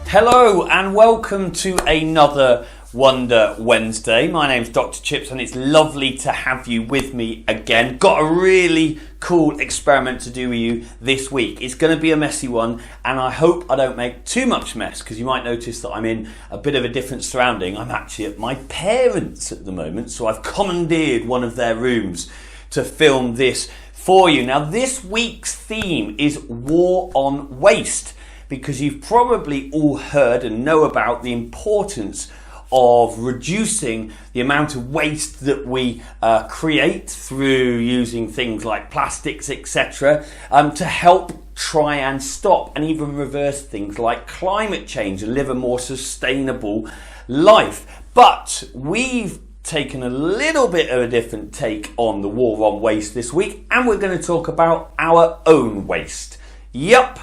Hello and welcome to another Wonder Wednesday. My name's Dr. Chips and it's lovely to have you with me again. Got a really cool experiment to do with you this week. It's going to be a messy one and I hope I don't make too much mess because you might notice that I'm in a bit of a different surrounding. I'm actually at my parents' at the moment, so I've commandeered one of their rooms to film this for you. Now this week's theme is War on Waste, because you've probably all heard and know about the importance of reducing the amount of waste that we create through using things like plastics, etc., to help try and stop and even reverse things like climate change and live a more sustainable life. But we've taken a little bit of a different take on the war on waste this week, and we're going to talk about our own waste. Yup,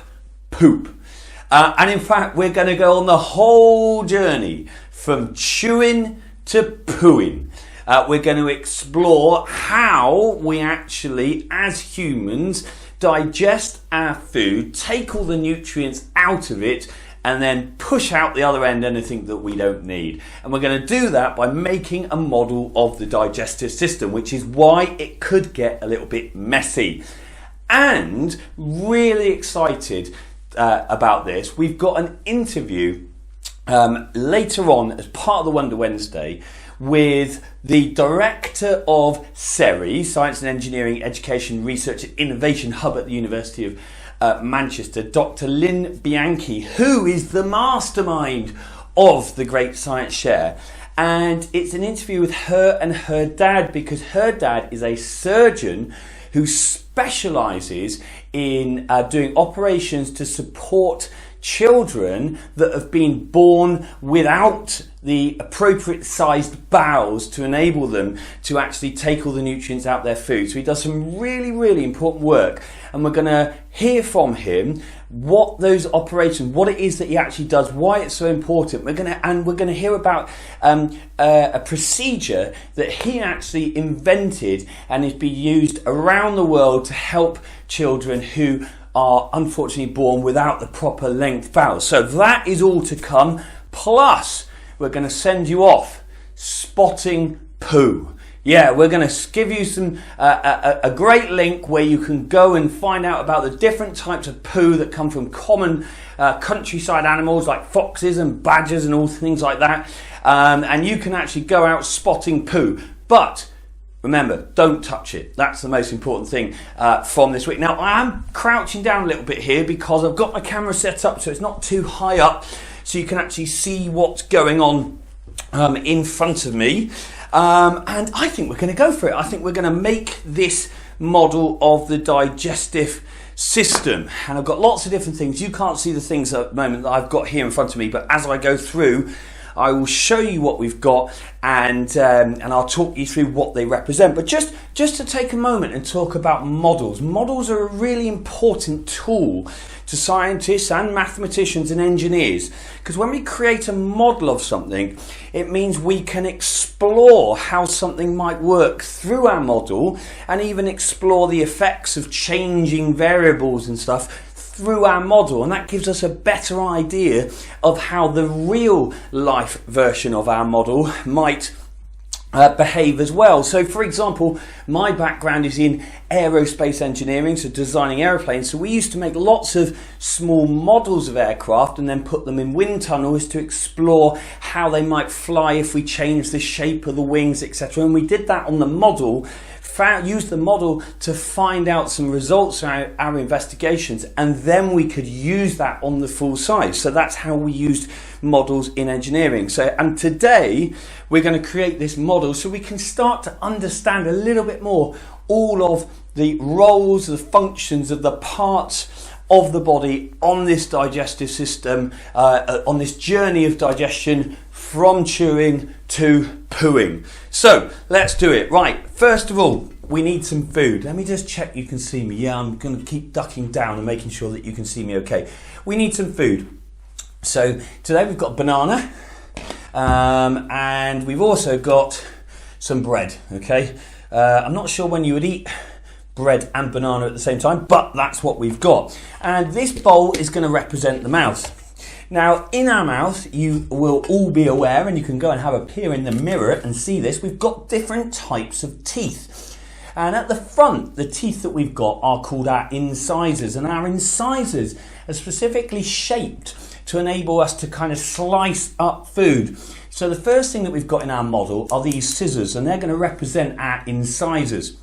poop. And in fact, we're going to go on the whole journey from chewing to pooing. We're going to explore how we actually, as humans, digest our food, take all the nutrients out of it, and then push out the other end anything that we don't need. And we're going to do that by making a model of the digestive system, which is why it could get a little bit messy. And really excited about this. We've got an interview later on as part of the Wonder Wednesday with the director of SERI, Science and Engineering Education Research and Innovation Hub at the University of Manchester, Dr. Lynn Bianchi, who is the mastermind of the Great Science Share. And it's an interview with her and her dad, because her dad is a surgeon who specialises in doing operations to support children that have been born without the appropriate sized bowels to enable them to actually take all the nutrients out their food. So he does some really, really important work, and we're going to hear from him what those operations, what it is that he actually does, why it's so important. We're going to hear about a procedure that he actually invented and is being used around the world to help children who are unfortunately born without the proper length bowels. So that is all to come. Plus, we're going to send you off spotting poo. Yeah, we're going to give you some a great link where you can go and find out about the different types of poo that come from common countryside animals like foxes and badgers and all things like that. And you can actually go out spotting poo. But remember, don't touch it. That's the most important thing from this week. Now, I am crouching down a little bit here because I've got my camera set up so it's not too high up, so you can actually see what's going on in front of me. And I think we're going to go for it. I think we're going to make this model of the digestive system. And I've got lots of different things. You can't see the things at the moment that I've got here in front of me, but as I go through, I will show you what we've got, and I'll talk you through what they represent. But just to take a moment and talk about models. Models are a really important tool to scientists and mathematicians and engineers, because when we create a model of something, it means we can explore how something might work through our model, and even explore the effects of changing variables and stuff through our model, and that gives us a better idea of how the real life version of our model might behave as well. So for example, my background is in aerospace engineering, so designing aeroplanes. So we used to make lots of small models of aircraft and then put them in wind tunnels to explore how they might fly if we changed the shape of the wings, etc. And we did that on the model, used the model to find out some results from our investigations, and then we could use that on the full size. So that's how we used models in engineering. And today we're going to create this model so we can start to understand a little bit more all of the roles, the functions of the parts of the body on this digestive system, on this journey of digestion from chewing to pooing. So let's do it. Right, first of all, we need some food. Let me just check you can see me. Yeah, I'm going to keep ducking down and making sure that you can see me okay. We need some food. So today we've got banana, and we've also got some bread, okay? I'm not sure when you would eat bread and banana at the same time, but that's what we've got. And this bowl is going to represent the mouth. Now, in our mouth, you will all be aware, and you can go and have a peer in the mirror and see this, we've got different types of teeth. And at the front, the teeth that we've got are called our incisors, and our incisors are specifically shaped to enable us to kind of slice up food. So the first thing that we've got in our model are these scissors, and they're going to represent our incisors.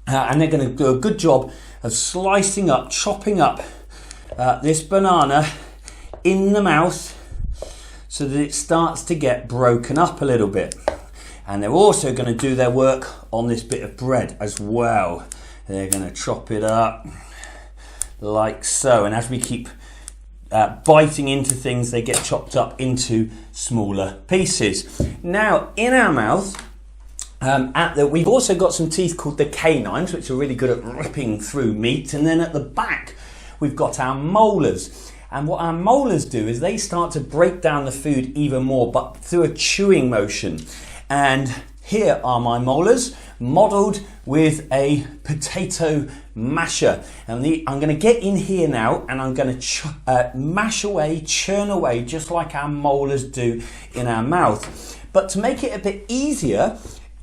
And they're going to do a good job of slicing up, chopping up this banana in the mouth so that it starts to get broken up a little bit. And they're also going to do their work on this bit of bread as well. They're going to chop it up like so, and as we keep biting into things, they get chopped up into smaller pieces. Now, in our mouth, we've also got some teeth called the canines, which are really good at ripping through meat. And then at the back, we've got our molars. And what our molars do is they start to break down the food even more, but through a chewing motion. And here are my molars, modelled with a potato masher. And I'm going to get in here now, and I'm going to mash away, churn away, just like our molars do in our mouth. But to make it a bit easier,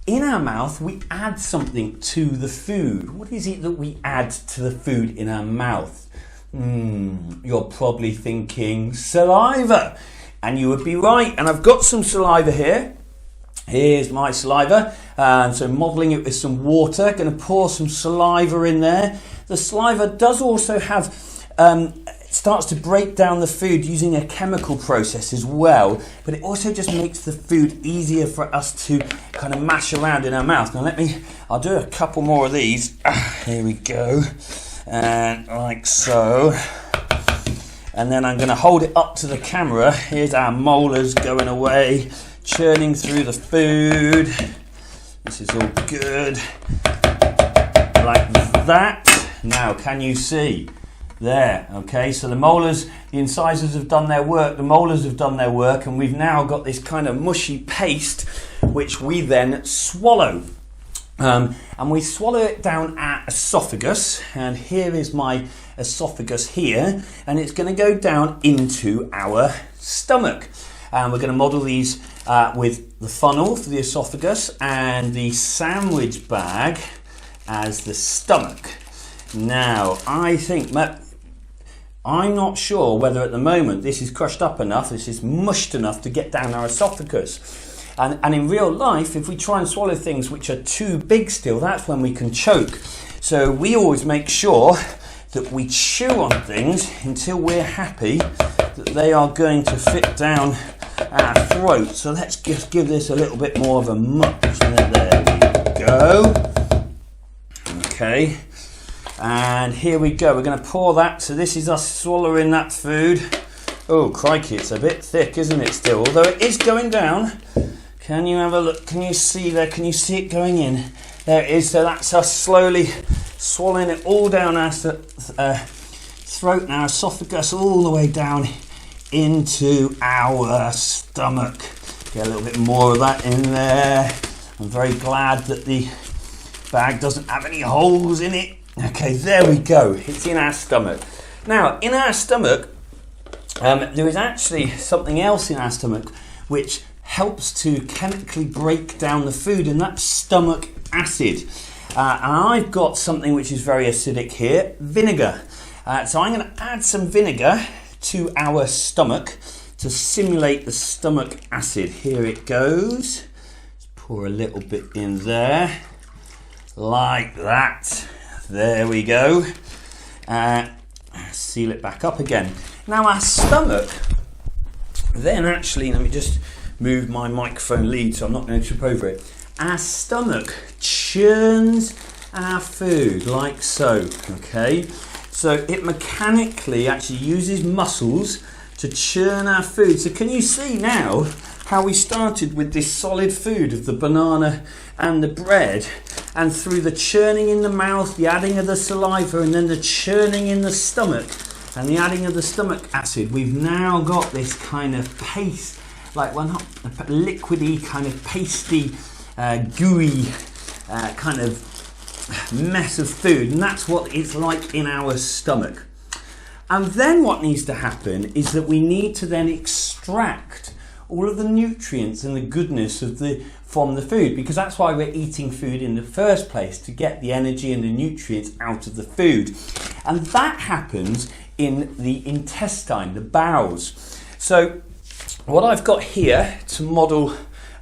in our mouth, we add something to the food. What is it that we add to the food in our mouth? You're probably thinking saliva, and you would be right. And I've got some saliva here. Here's my saliva, and so modelling it with some water. Going to pour some saliva in there. The saliva does also have starts to break down the food using a chemical process as well, but it also just makes the food easier for us to kind of mash around in our mouth. Now I'll do a couple more of these. Here we go. And like so. And then I'm going to hold it up to the camera. Here's our molars going away, churning through the food. This is all good. Like that. Now, can you see? There, okay, so the molars, the incisors have done their work, the molars have done their work, and we've now got this kind of mushy paste which we then swallow. And we swallow it down our esophagus, and here is my esophagus here, and it's going to go down into our stomach. And we're going to model these with the funnel for the esophagus and the sandwich bag as the stomach. Now, I'm not sure whether at the moment this is crushed up enough, this is mushed enough to get down our esophagus. And in real life, if we try and swallow things which are too big still, that's when we can choke. So we always make sure that we chew on things until we're happy that they are going to fit down our throat. So let's just give this a little bit more of a much. There we go. Okay. And here we go. We're going to pour that. So this is us swallowing that food. Oh, crikey, it's a bit thick, isn't it, still? Although it is going down. Can you have a look? Can you see there? Can you see it going in? There it is. So that's us slowly swallowing it all down our throat and our esophagus, all the way down into our stomach. Get a little bit more of that in there. I'm very glad that the bag doesn't have any holes in it. Okay, there we go. It's in our stomach. Now, in our stomach, there is actually something else in our stomach which helps to chemically break down the food, and that's stomach acid. And I've got something which is very acidic here, vinegar. So I'm going to add some vinegar to our stomach to simulate the stomach acid. Here it goes. Let's pour a little bit in there, like that. There we go. Seal it back up again. Now our stomach, then actually, let me just move my microphone lead so I'm not going to trip over it. Our stomach churns our food like so, okay? So it mechanically actually uses muscles to churn our food. So can you see now how we started with this solid food of the banana and the bread, and through the churning in the mouth, the adding of the saliva, and then the churning in the stomach and the adding of the stomach acid, we've now got this kind of paste, like, well, not liquidy, kind of pasty, gooey kind of mess of food, and that's what it's like in our stomach. And then what needs to happen is that we need to then extract all of the nutrients and the goodness from the food, because that's why we're eating food in the first place, to get the energy and the nutrients out of the food. And that happens in the intestine, the bowels. So what I've got here to model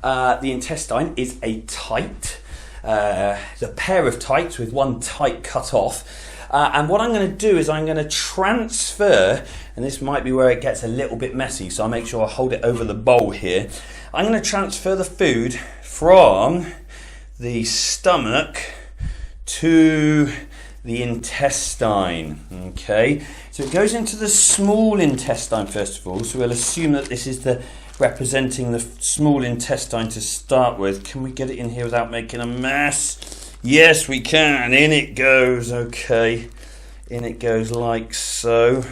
the intestine is a tight, a pair of tights with one tight cut off. And what I'm going to do is I'm going to transfer, and this might be where it gets a little bit messy, so I'll make sure I hold it over the bowl here. I'm going to transfer the food from the stomach to the intestine. Okay, so it goes into the small intestine first of all, so we'll assume that this is representing the small intestine to start with. Can we get it in here without making a mess? Yes, we can. In it goes. Okay, in it goes like so.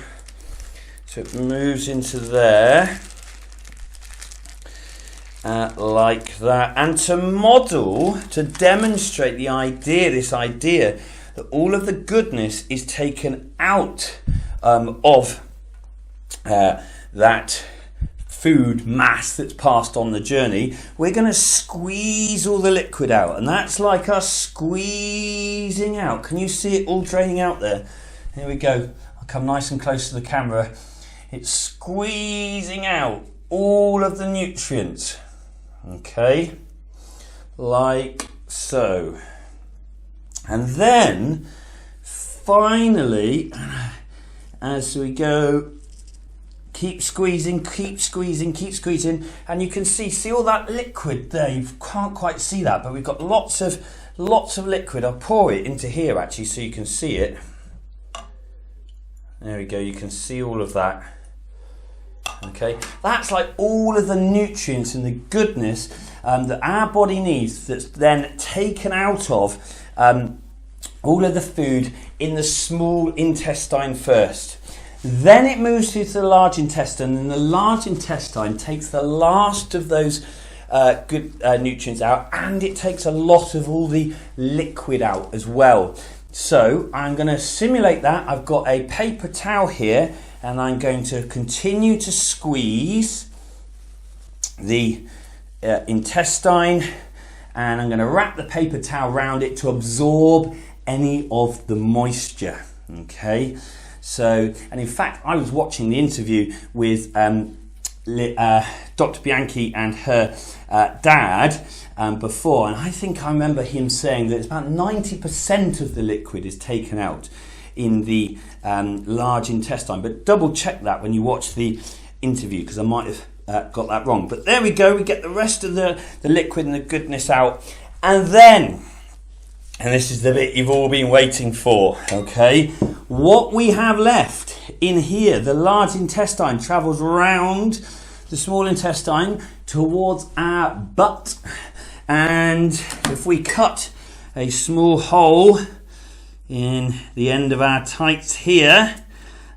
So it moves into there, like that. And to demonstrate this idea that all of the goodness is taken out of that food mass that's passed on the journey, we're going to squeeze all the liquid out, and that's like us squeezing out. Can you see it all draining out there? Here we go. I'll come nice and close to the camera. It's squeezing out all of the nutrients. Okay, like so. And then finally, as we go, keep squeezing, and you can see all that liquid there. You can't quite see that, but we've got lots of liquid. I'll pour it into here actually so you can see it. There we go, you can see all of that. Okay, that's like all of the nutrients and the goodness that our body needs, that's then taken out of all of the food in the small intestine first. Then it moves through to the large intestine, and the large intestine takes the last of those good nutrients out, and it takes a lot of all the liquid out as well. So I'm going to simulate that. I've got a paper towel here, and I'm going to continue to squeeze the intestine, and I'm going to wrap the paper towel around it to absorb any of the moisture. Okay. So, and in fact, I was watching the interview with Dr. Bianchi and her dad before, and I think I remember him saying that it's about 90% of the liquid is taken out in the large intestine. But double check that when you watch the interview, because I might have got that wrong. But there we go, we get the rest of the liquid and the goodness out. And then, and this is the bit you've all been waiting for, okay? What we have left in here, the large intestine travels around the small intestine towards our butt. And if we cut a small hole in the end of our tights here,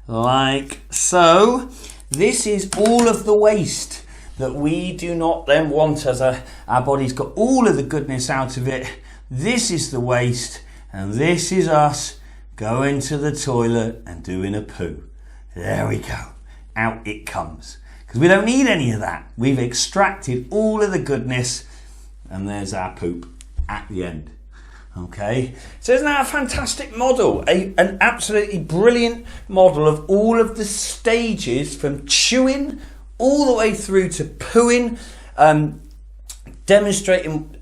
like so, this is all of the waste that we do not then want, as our body's got all of the goodness out of it. This is the waste, and this is us going to the toilet and doing a poo. There we go. Out it comes. Because we don't need any of that. We've extracted all of the goodness, and there's our poop at the end. Okay, so isn't that a fantastic model? An absolutely brilliant model of all of the stages from chewing all the way through to pooing, demonstrating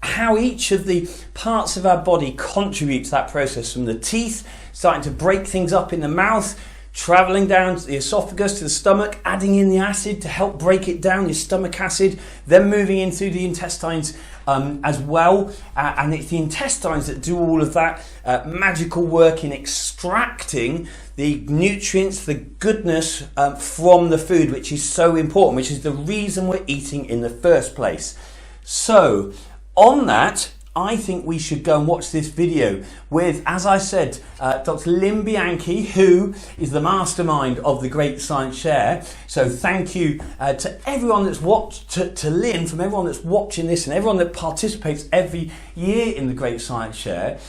how each of the parts of our body contribute to that process, from the teeth starting to break things up in the mouth, travelling down to the esophagus, to the stomach, adding in the acid to help break it down, your stomach acid, then moving in through the intestines as well. And it's the intestines that do all of that magical work in extracting the nutrients, the goodness from the food, which is so important, which is the reason we're eating in the first place. So, on that, I think we should go and watch this video with, as I said, Dr. Lynn Bianchi, who is the mastermind of the Great Science Share. So thank you to everyone that's watched, to Lynn, from everyone that's watching this and everyone that participates every year in the Great Science Share.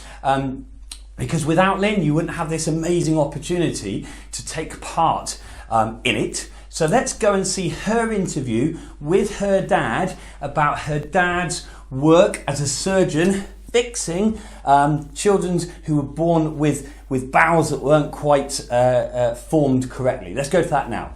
because without Lynn, you wouldn't have this amazing opportunity to take part in it. So let's go and see her interview with her dad about her dad's work as a surgeon fixing children who were born with bowels that weren't quite formed correctly. Let's go to that now.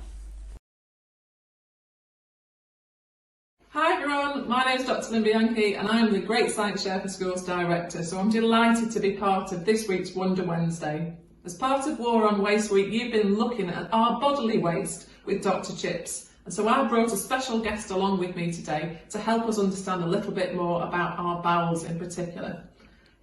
Hi everyone, my name is Dr. Lynn Bianchi and I'm the Great Science Share for Schools Director, so I'm delighted to be part of this week's Wonder Wednesday. As part of War on Waste Week, you've been looking at our bodily waste with Dr. Chips. And so I brought a special guest along with me today to help us understand a little bit more about our bowels in particular.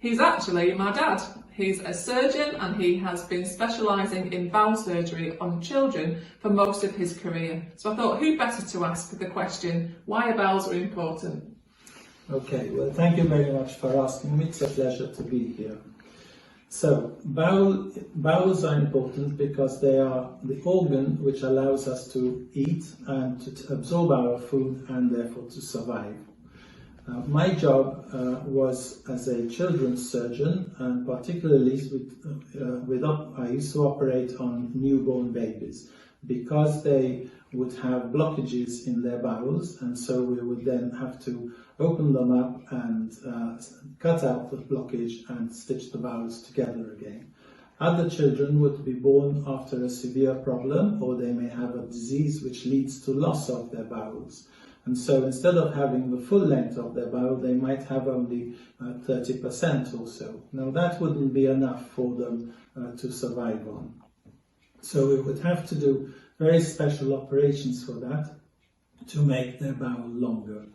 He's actually my dad. He's a surgeon and he has been specialising in bowel surgery on children for most of his career. So I thought, who better to ask the question, why are bowels are important? Okay, well, thank you very much for asking me. It's a pleasure to be here. So, bowels are important because they are the organ which allows us to eat and to absorb our food and therefore to survive. My job was as a children's surgeon, and particularly I used to operate on newborn babies because they would have blockages in their bowels, and so we would then have to open them up and cut out the blockage and stitch the bowels together again. Other children would be born after a severe problem, or they may have a disease which leads to loss of their bowels. And so instead of having the full length of their bowel, they might have only 30% or so. Now that wouldn't be enough for them to survive on. So we would have to do very special operations for that to make their bowel longer.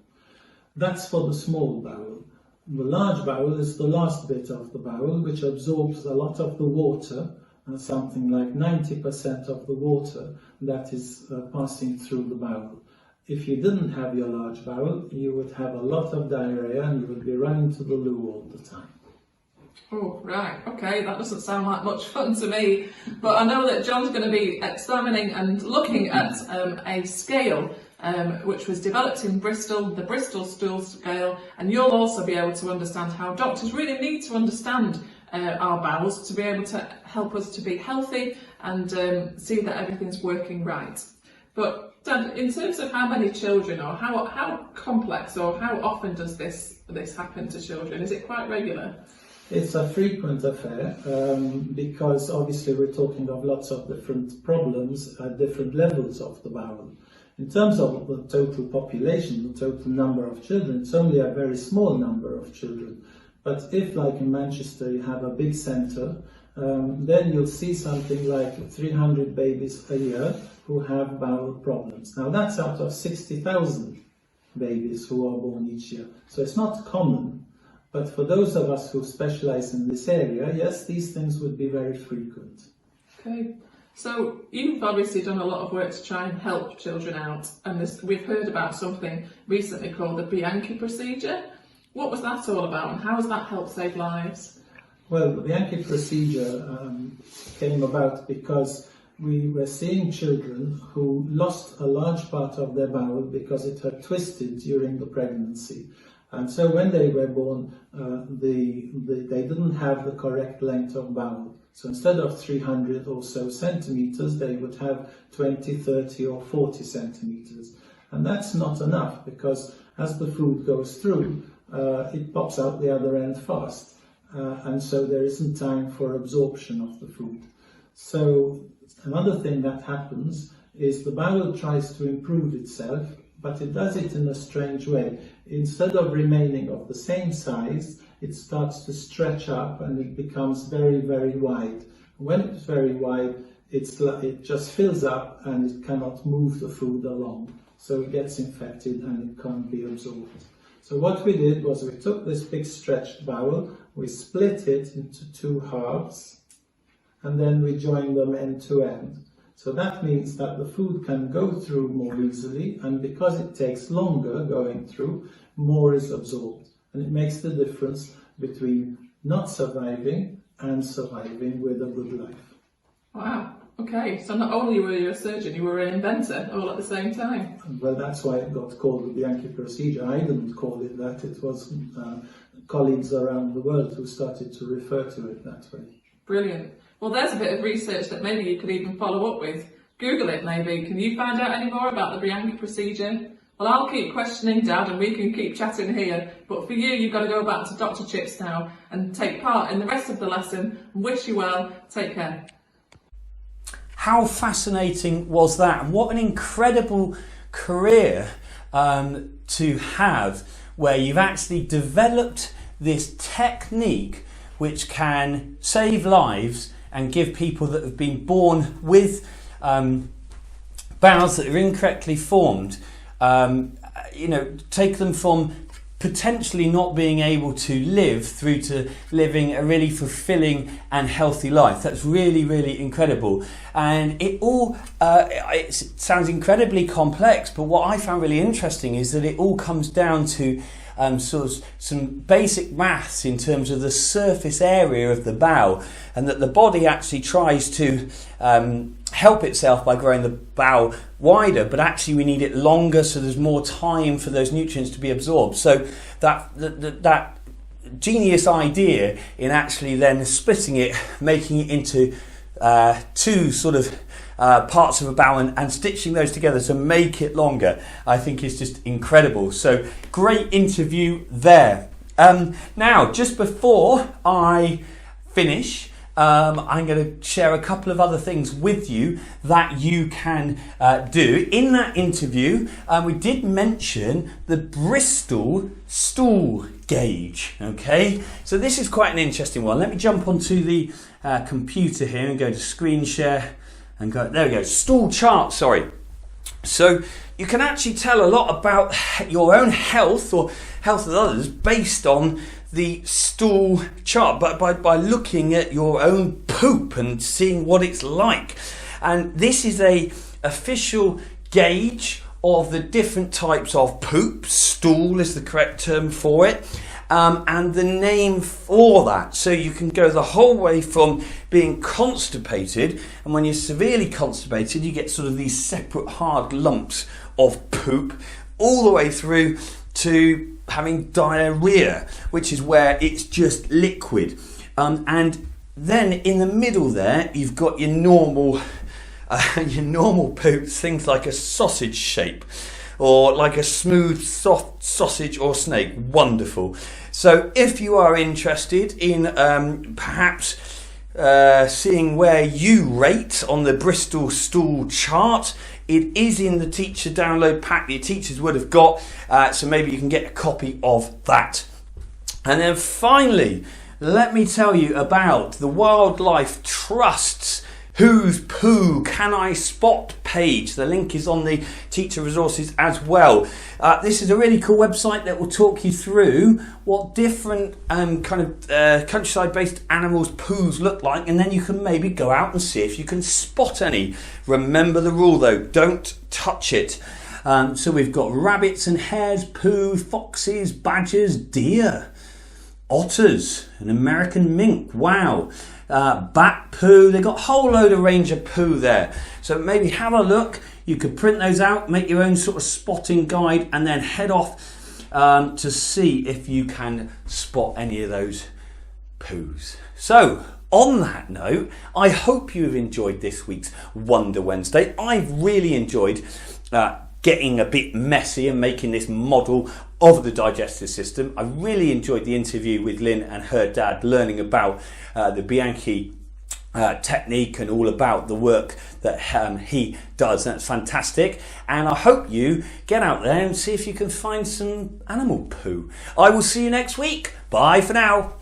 That's for the small bowel. The large bowel is the last bit of the bowel, which absorbs a lot of the water, something like 90% of the water that is passing through the bowel. If you didn't have your large bowel, you would have a lot of diarrhea and you would be running to the loo all the time. Oh, right, okay, that doesn't sound like much fun to me. But I know that John's going to be examining and looking at a scale which was developed in Bristol, the Bristol Stool Scale, and you'll also be able to understand how doctors really need to understand our bowels to be able to help us to be healthy and see that everything's working right. But Dad, in terms of how many children, or how complex or how often does this happen to children? Is it quite regular? It's a frequent affair because obviously we're talking of lots of different problems at different levels of the bowel. In terms of the total population, the total number of children, it's only a very small number of children. But if, like in Manchester, you have a big centre, then you'll see something like 300 babies a year who have bowel problems. Now that's out of 60,000 babies who are born each year. So it's not common, but for those of us who specialise in this area, yes, these things would be very frequent. Okay, so you've obviously done a lot of work to try and help children out, and we've heard about something recently called the Bianchi procedure. What was that all about, and how has that helped save lives? Well, the Bianchi procedure came about because we were seeing children who lost a large part of their bowel because it had twisted during the pregnancy. And so when they were born, they didn't have the correct length of bowel. So instead of 300 or so centimeters, they would have 20, 30 or 40 centimeters. And that's not enough because as the food goes through, it pops out the other end fast. And so there isn't time for absorption of the food. So another thing that happens is the bowel tries to improve itself, but it does it in a strange way. Instead of remaining of the same size, it starts to stretch up and it becomes very, very wide. When it's very wide, it just fills up and it cannot move the food along. So it gets infected and it can't be absorbed. So what we did was we took this big stretched bowel, we split it into two halves, and then we joined them end to end. So that means that the food can go through more easily, and because it takes longer going through, more is absorbed. And it makes the difference between not surviving and surviving with a good life. Wow, okay, so not only were you a surgeon, you were an inventor all at the same time. Well, that's why it got called the Bianchi procedure. I didn't call it that. It was colleagues around the world who started to refer to it that way. Brilliant. Well, there's a bit of research that maybe you could even follow up with. Google it maybe. Can you find out any more about the Bianchi procedure? Well, I'll keep questioning Dad and we can keep chatting here, but for you, you've got to go back to Dr. Chips now and take part in the rest of the lesson. Wish you well. Take care. How fascinating was that? And what an incredible career to have, where you've actually developed this technique which can save lives and give people that have been born with bowels that are incorrectly formed, take them from potentially not being able to live through to living a really fulfilling and healthy life. That's really, really incredible. And it all it sounds incredibly complex, but what I found really interesting is that it all comes down to sort of some basic maths in terms of the surface area of the bowel, and that the body actually tries to help itself by growing the bowel wider, but actually we need it longer so there's more time for those nutrients to be absorbed. So that genius idea in actually then splitting it, making it into two sort of parts of a bowel and stitching those together to make it longer, I think is just incredible. So great interview there. Now, just before I finish, I'm going to share a couple of other things with you that you can do. In that interview, we did mention the Bristol stool gauge. Okay, so this is quite an interesting one. Let me jump onto the computer here and go to screen share and go. There we go. Stool chart. Sorry. So you can actually tell a lot about your own health or health of others based on the stool chart, but by looking at your own poop and seeing what it's like. And this is a official gauge of the different types of poop. Stool is the correct term for it. And the name for that. So you can go the whole way from being constipated, and when you're severely constipated, you get sort of these separate hard lumps of poop, all the way through to having diarrhea, which is where it's just liquid. And then in the middle there, you've got your normal poops, things like a sausage shape, or like a smooth, soft sausage or snake. Wonderful. So if you are interested in perhaps seeing where you rate on the Bristol stool chart, it is in the teacher download pack that your teachers would have got, so maybe you can get a copy of that. And then finally, let me tell you about the Wildlife Trust's Whose Poo Can I Spot page. The link is on the teacher resources as well. This is a really cool website that will talk you through what different countryside-based animals' poos look like, and then you can maybe go out and see if you can spot any. Remember the rule though, don't touch it. So we've got rabbits and hares' poo, foxes, badgers, deer, otters, an American mink. Wow. Bat poo. They've got a whole load of range of poo there. So maybe have a look. You could print those out, make your own sort of spotting guide, and then head off to see if you can spot any of those poos. So on that note, I hope you've enjoyed this week's Wonder Wednesday. I've really enjoyed getting a bit messy and making this model of the digestive system. I really enjoyed the interview with Lynn and her dad, learning about the Bianchi technique and all about the work that he does. That's fantastic. And I hope you get out there and see if you can find some animal poo. I will see you next week. Bye for now.